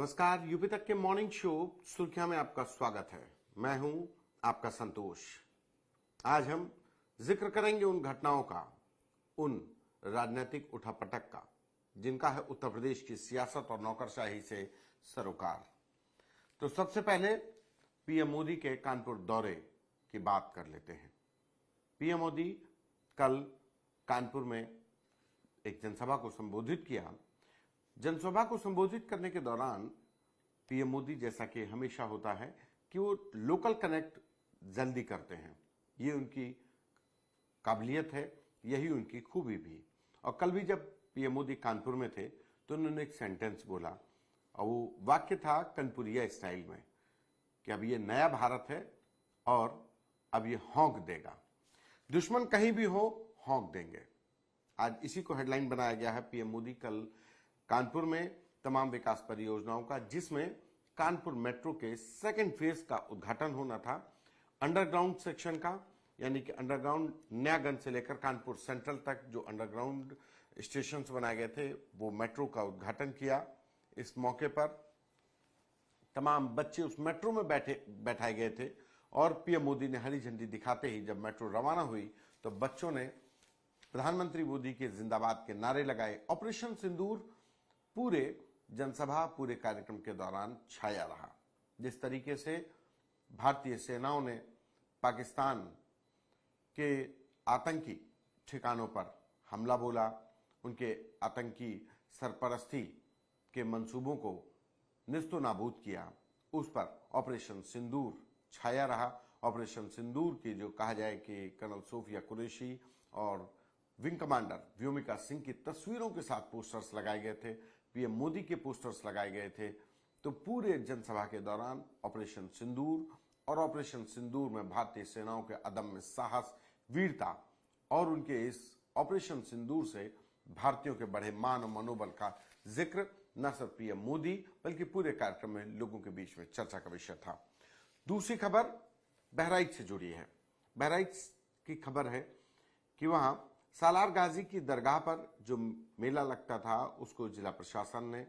नमस्कार, यूपी तक के मॉर्निंग शो सुर्खियां में आपका स्वागत है। मैं हूं आपका संतोष। आज हम जिक्र करेंगे उन घटनाओं का, उन राजनीतिक उठापटक का, जिनका है उत्तर प्रदेश की सियासत और नौकरशाही से सरोकार। तो सबसे पहले पीएम मोदी के कानपुर दौरे की बात कर लेते हैं। पीएम मोदी कल कानपुर में एक जनसभा को संबोधित किया। जनसभा को संबोधित करने के दौरान पीएम मोदी, जैसा कि हमेशा होता है, कि वो लोकल कनेक्ट जल्दी करते हैं। ये उनकी काबिलियत है, यही उनकी खूबी भी। और कल भी जब पीएम मोदी कानपुर में थे तो उन्होंने एक सेंटेंस बोला और वो वाक्य था कनपुरिया स्टाइल में कि अब ये नया भारत है और अब ये हौंक देगा, दुश्मन कहीं भी हो हौंक देंगे। आज इसी को हेडलाइन बनाया गया है। पीएम मोदी कल कानपुर में तमाम विकास परियोजनाओं का, जिसमें कानपुर मेट्रो के सेकंड फेज का उद्घाटन होना था, अंडरग्राउंड सेक्शन का, यानी कि अंडरग्राउंड नयागंज से लेकर कानपुर सेंट्रल तक जो अंडरग्राउंड स्टेशंस बनाए गए थे, वो मेट्रो का उद्घाटन किया। इस मौके पर तमाम बच्चे उस मेट्रो में बैठाए गए थे और पीएम मोदी ने हरी झंडी दिखाते ही जब मेट्रो रवाना हुई तो बच्चों ने प्रधानमंत्री मोदी के जिंदाबाद के नारे लगाए। ऑपरेशन सिंदूर पूरे जनसभा, पूरे कार्यक्रम के दौरान छाया रहा। जिस तरीके से भारतीय सेनाओं ने पाकिस्तान के आतंकी ठिकानों पर हमला बोला, उनके आतंकी सरपरस्ती के मंसूबों को निस्तो नाबूद किया, उस पर ऑपरेशन सिंदूर छाया रहा। ऑपरेशन सिंदूर की जो कहा जाए कि कर्नल सोफिया कुरैशी और विंग कमांडर व्योमिका सिंह की तस्वीरों के साथ पोस्टर्स लगाए गए थे, पीएम मोदी के पोस्टर्स लगाए गए थे। तो पूरे जनसभा के दौरान ऑपरेशन सिंदूर और ऑपरेशन सिंदूर में भारतीय सेनाओं के अदम्य साहस, वीरता और उनके इस ऑपरेशन सिंदूर से भारतीयों के बढ़े मान और मनोबल का जिक्र न सिर्फ पीएम मोदी बल्कि पूरे कार्यक्रम में लोगों के बीच में चर्चा का विषय था। दूसरी खबर बहराइच से जुड़ी है। बहराइच की खबर है कि वहां सालार गाजी की दरगाह पर जो मेला लगता था उसको जिला प्रशासन ने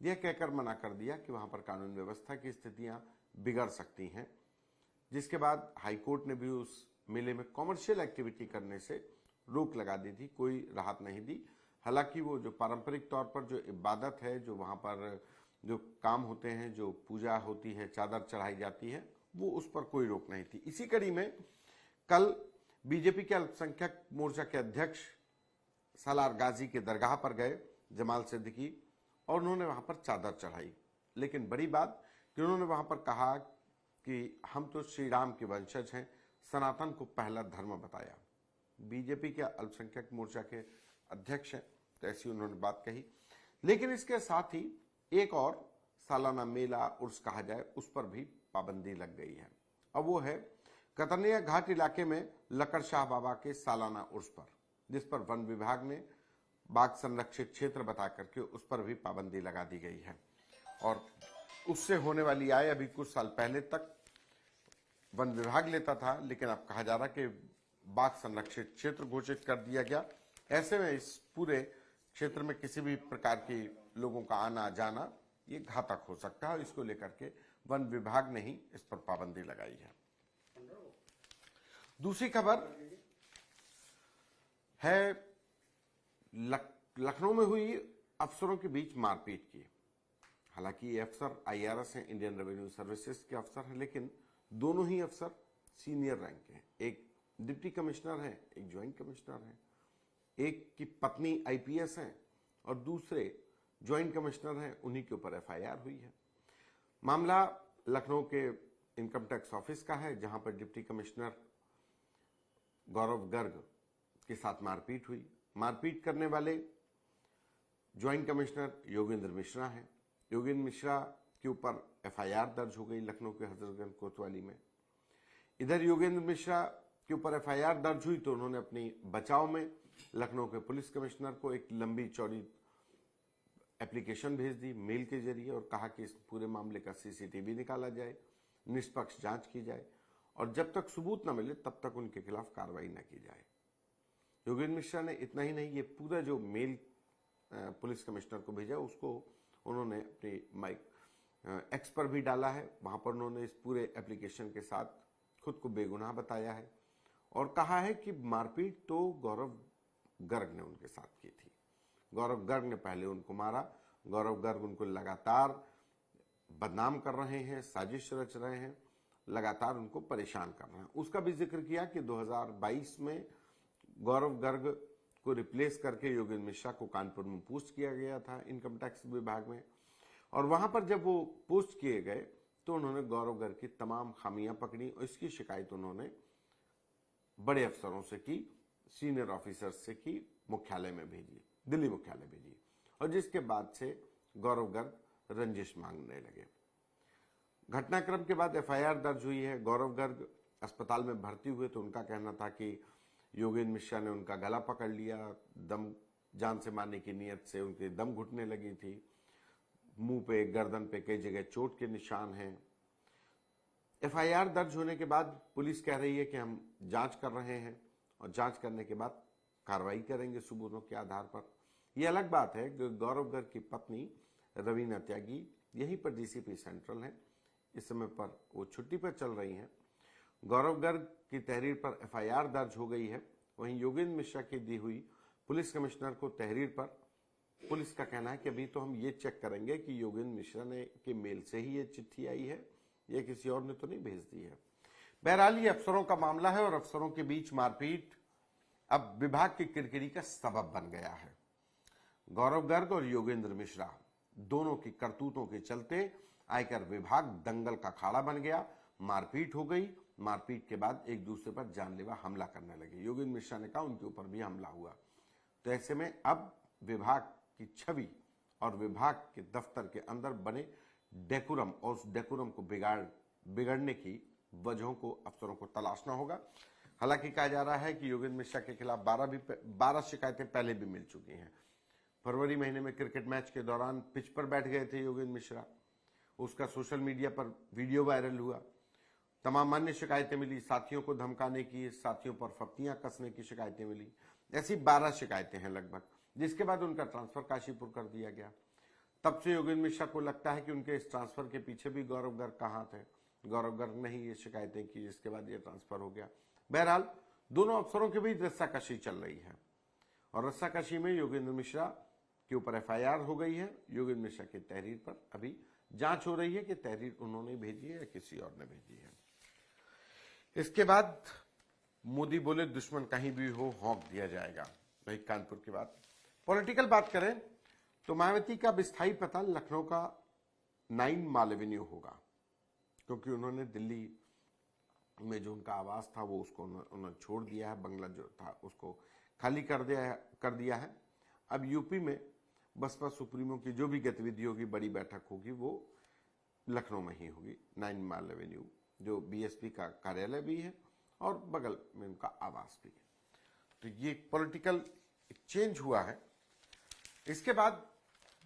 यह कहकर मना कर दिया कि वहां पर कानून व्यवस्था की स्थितियां बिगड़ सकती हैं, जिसके बाद हाईकोर्ट ने भी उस मेले में कॉमर्शियल एक्टिविटी करने से रोक लगा दी थी, कोई राहत नहीं दी। हालांकि वो जो पारंपरिक तौर पर जो इबादत है, जो वहां पर जो काम होते हैं, जो पूजा होती है, चादर चढ़ाई जाती है, वो उस पर कोई रोक नहीं थी। इसी कड़ी में कल बीजेपी के अल्पसंख्यक मोर्चा के अध्यक्ष सालार गाजी के दरगाह पर गए, जमाल सिद्दीकी, और उन्होंने वहां पर चादर चढ़ाई। लेकिन बड़ी बात कि उन्होंने वहां पर कहा कि हम तो श्री राम के वंशज हैं, सनातन को पहला धर्म बताया। बीजेपी के अल्पसंख्यक मोर्चा के अध्यक्ष हैं, तो ऐसी उन्होंने बात कही। लेकिन इसके साथ ही एक और सालाना मेला उर्स कहा जाए, उस पर भी पाबंदी लग गई है। अब वो है कतरनिया घाट इलाके में लक्कड़ शाह बाबा के सालाना उर्स पर, जिस पर वन विभाग ने बाघ संरक्षित क्षेत्र बता करके उस पर भी पाबंदी लगा दी गई है। और उससे होने वाली आय अभी कुछ साल पहले तक वन विभाग लेता था, लेकिन अब कहा जा रहा कि बाघ संरक्षित क्षेत्र घोषित कर दिया गया। ऐसे में इस पूरे क्षेत्र में किसी भी प्रकार की लोगों का आना जाना ये घातक हो सकता है और इसको लेकर के वन विभाग ने ही इस पर पाबंदी लगाई है। दूसरी खबर है लखनऊ में हुई अफसरों के बीच मारपीट की। हालांकि ये अफसर आईआरएस हैं, इंडियन रेवेन्यू सर्विसेज के अफसर हैं, लेकिन दोनों ही अफसर सीनियर रैंक के हैं। एक डिप्टी कमिश्नर है, एक ज्वाइंट कमिश्नर है, एक की पत्नी आईपीएस है और दूसरे ज्वाइंट कमिश्नर हैं, उन्हीं के ऊपर एफआईआर हुई है। मामला लखनऊ के इनकम टैक्स ऑफिस का है, जहां पर डिप्टी कमिश्नर गौरव गर्ग के साथ मारपीट हुई। मारपीट करने वाले ज्वाइंट कमिश्नर योगेंद्र मिश्रा हैं। योगेंद्र मिश्रा के ऊपर एफआईआर दर्ज हो गई लखनऊ के हजरतगंज कोतवाली में। इधर योगेंद्र मिश्रा के ऊपर एफआईआर दर्ज हुई तो उन्होंने अपनी बचाव में लखनऊ के पुलिस कमिश्नर को एक लंबी चौड़ी एप्लीकेशन भेज दी मेल के जरिए और कहा कि इस पूरे मामले का सीसीटीवी निकाला जाए, निष्पक्ष जांच की जाए और जब तक सबूत न मिले तब तक उनके खिलाफ कार्रवाई न की जाए। योगेंद्र मिश्रा ने इतना ही नहीं, ये पूरा जो मेल पुलिस कमिश्नर को भेजा उसको उन्होंने अपनी एक्स पर भी डाला है। वहां पर उन्होंने इस पूरे एप्लीकेशन के साथ खुद को बेगुनाह बताया है और कहा है कि मारपीट तो गौरव गर्ग ने उनके साथ की थी। गौरव गर्ग ने पहले उनको मारा। गौरव गर्ग उनको लगातार बदनाम कर रहे हैं, साजिश रच रहे हैं, लगातार उनको परेशान कर रहे हैं। उसका भी जिक्र किया कि 2022 में गौरव गर्ग को रिप्लेस करके योगेंद्र मिश्रा को कानपुर में पोस्ट किया गया था इनकम टैक्स विभाग में, और वहां पर जब वो पोस्ट किए गए तो उन्होंने गौरव गर्ग की तमाम खामियां पकड़ी और इसकी शिकायत उन्होंने बड़े अफसरों से की, सीनियर ऑफिसर्स से की, मुख्यालय में भेजी, दिल्ली मुख्यालय भेजी, और जिसके बाद से गौरव गर्ग रंजिश मांगने लगे। घटनाक्रम के बाद एफआईआर दर्ज हुई है। गौरव गर्ग अस्पताल में भर्ती हुए तो उनका कहना था कि योगेंद्र मिश्रा ने उनका गला पकड़ लिया, दम जान से मारने की नीयत से उनके दम घुटने लगी थी, मुंह पे, गर्दन पे कई जगह चोट के निशान हैं। एफआईआर दर्ज होने के बाद पुलिस कह रही है कि हम जांच कर रहे हैं और जांच करने के बाद कार्रवाई करेंगे सबूतों के आधार पर। यह अलग बात है कि गौरव गर्ग की पत्नी रवीना त्यागी यहीं पर डीसीपी सेंट्रल है, इस समय पर वो छुट्टी पर चल रही हैं। गौरव गर्ग की तहरीर पर एफआईआर दर्ज हो गई है। वहीं योगेंद्र मिश्रा की दी हुई पुलिस कमिश्नर को तहरीर पर पुलिस का कहना है कि अभी तो हम ये चेक करेंगे कि योगेंद्र मिश्रा ने के मेल से ही ये चिट्ठी आई है या किसी और ने तो नहीं भेज दी है। बहरहाल ये अफसरों का मामला है और अफसरों के बीच मारपीट अब विभाग की किरकिरी का सबब बन गया है। गौरव गर्ग और योगेंद्र मिश्रा दोनों की करतूतों के चलते आयकर विभाग दंगल का खाड़ा बन गया, मारपीट हो गई। मारपीट के बाद एक दूसरे पर जानलेवा हमला करने लगे। योगेंद्र मिश्रा ने कहा उनके ऊपर भी हमला हुआ। तो ऐसे में अब विभाग की छवि और विभाग के दफ्तर के अंदर बने डेकोरम और उस डेकोरम को बिगड़ने की वजहों को अफसरों को तलाशना होगा। हालांकि कहा जा रहा है कि योगेंद्र मिश्रा के खिलाफ 12 शिकायतें पहले भी मिल चुकी हैं। फरवरी महीने में क्रिकेट मैच के दौरान पिच पर बैठ गए थे योगेंद्र मिश्रा, उसका सोशल मीडिया पर वीडियो वायरल हुआ। तमाम अन्य शिकायतें मिली, साथियों को धमकाने की, साथियों पर फप्तियां कसने की शिकायतें मिली। ऐसी 12 शिकायतें हैं लगभग, जिसके बाद उनका ट्रांसफर काशीपुर कर दिया गया। तब से योगेंद्र मिश्रा को लगता है कि उनके इस ट्रांसफर के पीछे भी गौरव गर्ग का हाथ है। गौरव गर्ग ने ही ये शिकायतें की, जिसके बाद ये ट्रांसफर हो गया। बहरहाल दोनों अफसरों के बीच रस्साकशी चल रही है और रस्साकशी में योगेंद्र मिश्रा के ऊपर एफआईआर हो गई है। योगेंद्र मिश्रा की तहरीर पर अभी जांच हो रही है कि तहरीर उन्होंने भेजी है या किसी और ने भेजी है। इसके बाद मोदी बोले दुश्मन कहीं भी हो हौंक दिया जाएगा। भाई कानपुर की बात। पॉलिटिकल बात करें तो मायावती का विस्थाई पता लखनऊ का 9 माल एवेन्यू होगा, क्योंकि उन्होंने दिल्ली में जो उनका आवास था वो उसको उन्होंने छोड़ दिया है, बंगला जो था उसको खाली कर दिया है। अब यूपी में बसपा सुप्रीमो की जो भी गतिविधि होगी, बड़ी बैठक होगी, वो लखनऊ में ही होगी। 9 माल एवेन्यू जो बीएसपी का कार्यालय भी है और बगल में उनका आवास भी है। तो ये पॉलिटिकल चेंज हुआ है। इसके बाद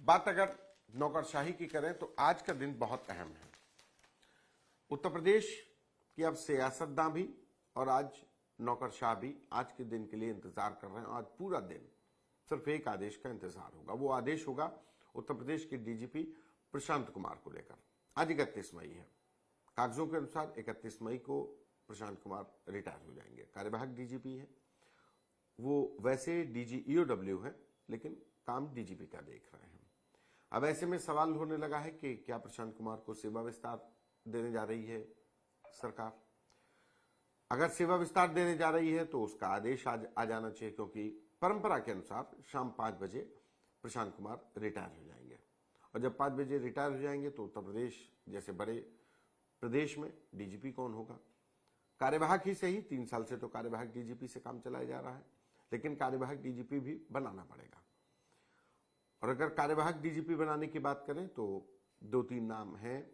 बात अगर नौकरशाही की करें तो आज का दिन बहुत अहम है। उत्तर प्रदेश की अब सियासतदां भी और आज नौकरशाह भी आज के दिन के लिए इंतजार कर रहे हैं। आज पूरा दिन सिर्फ एक आदेश का इंतजार होगा। वो आदेश होगा उत्तर प्रदेश के डीजीपी प्रशांत कुमार को लेकर। आज 31 मई है। कागजों के अनुसार 31 मई को प्रशांत कुमार रिटायर हो जाएंगे। कार्यवाहक डीजीपी है, वो वैसे डीजी ईओडब्ल्यू है लेकिन काम डीजीपी का देख रहे हैं। अब ऐसे में सवाल होने लगा है कि क्या प्रशांत कुमार को सेवा विस्तार देने जा रही है सरकार। अगर सेवा विस्तार देने जा रही है तो उसका आदेश आ जाना चाहिए, क्योंकि परंपरा के अनुसार शाम 5 बजे प्रशांत कुमार रिटायर हो जाएंगे। और जब 5 बजे रिटायर हो जाएंगे तो उत्तर प्रदेश जैसे बड़े प्रदेश में डीजीपी कौन होगा। कार्यवाहक ही सही, 3 साल से तो कार्यवाहक डीजीपी से काम चलाया जा रहा है, लेकिन कार्यवाहक डीजीपी भी बनाना पड़ेगा। और अगर कार्यवाहक डीजीपी बनाने की बात करें तो 2-3 नाम हैं।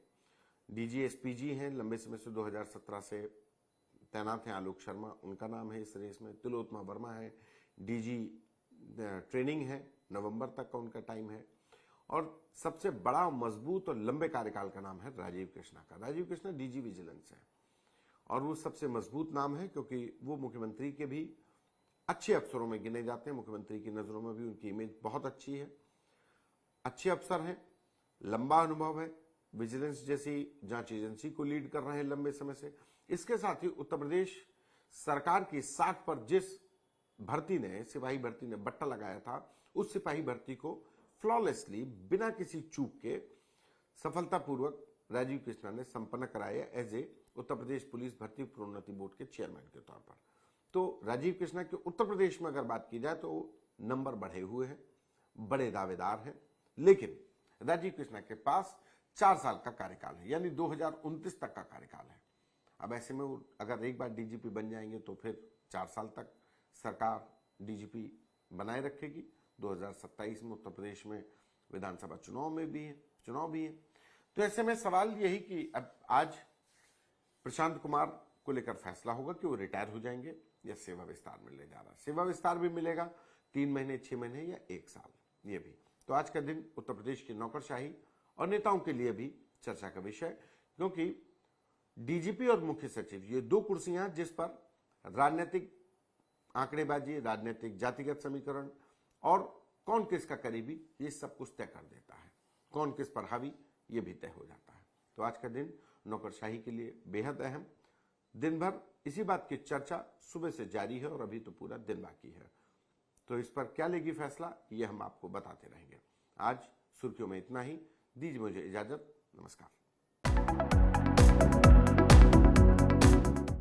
डीजी एसपीजी हैं, लंबे समय से 2017 से तैनात हैं, आलोक शर्मा उनका नाम है इस रेस में। तिलोत्तमा वर्मा है, डीजी ट्रेनिंग है, नवंबर तक का उनका टाइम है। और सबसे बड़ा मजबूत और लंबे कार्यकाल का नाम है राजीव कृष्णा का। राजीव कृष्णा डीजी विजिलेंस है और वो सबसे मजबूत नाम है, क्योंकि वो मुख्यमंत्री के भी अच्छे अफसरों में गिने जाते हैं। मुख्यमंत्री की नजरों में भी उनकी इमेज बहुत अच्छी है, अच्छे अफसर हैं, लंबा अनुभव है, विजिलेंस जैसी जांच एजेंसी को लीड कर रहे हैं लंबे समय से। इसके साथ ही उत्तर प्रदेश सरकार की 60 पर जिस भर्ती ने, सिपाही भर्ती ने बट्टा लगाया था, उस सिपाही भर्ती को फ्लॉलेसली, बिना किसी चूक के सफलतापूर्वक राजीव कृष्णा ने संपन्न कराया as a Uttar Pradesh police भर्ती प्रोन्नति बोर्ड के चेयरमैन के तौर पर। तो राजीव कृष्णा के उत्तर प्रदेश में अगर बात की जाए तो नंबर बढ़े हुए हैं, बड़े दावेदार हैं, लेकिन राजीव कृष्णा के पास 4 साल का कार्यकाल है, यानी 2029 तक का कार्यकाल है। अब ऐसे में वो अगर एक बार डीजीपी बन जाएंगे तो फिर 4 साल तक सरकार डीजीपी बनाए रखेगी। 2027 में उत्तर प्रदेश में विधानसभा चुनाव भी है। तो ऐसे में सवाल यही कि अब आज प्रशांत कुमार को लेकर फैसला होगा कि वो रिटायर हो जाएंगे या सेवा विस्तार मिलने जा रहा है। सेवा विस्तार भी मिलेगा 3 महीने, 6 महीने या 1 साल, ये भी। तो आज का दिन उत्तर प्रदेश की नौकरशाही और नेताओं के लिए भी चर्चा का विषय, क्योंकि डीजीपी और मुख्य सचिव ये 2 कुर्सियां जिस पर राजनीतिक आंकड़ेबाजी, राजनीतिक जातिगत समीकरण और कौन किसका करीबी, ये सब कुछ तय कर देता है। कौन किस पर हावी, ये भी तय हो जाता है। तो आज का दिन नौकरशाही के लिए बेहद अहम। दिन भर इसी बात की चर्चा सुबह से जारी है और अभी तो पूरा दिन बाकी है। तो इस पर क्या लेगी फैसला, ये हम आपको बताते रहेंगे। आज सुर्खियों में इतना ही। दीजिए मुझे इजाजत। नमस्कार।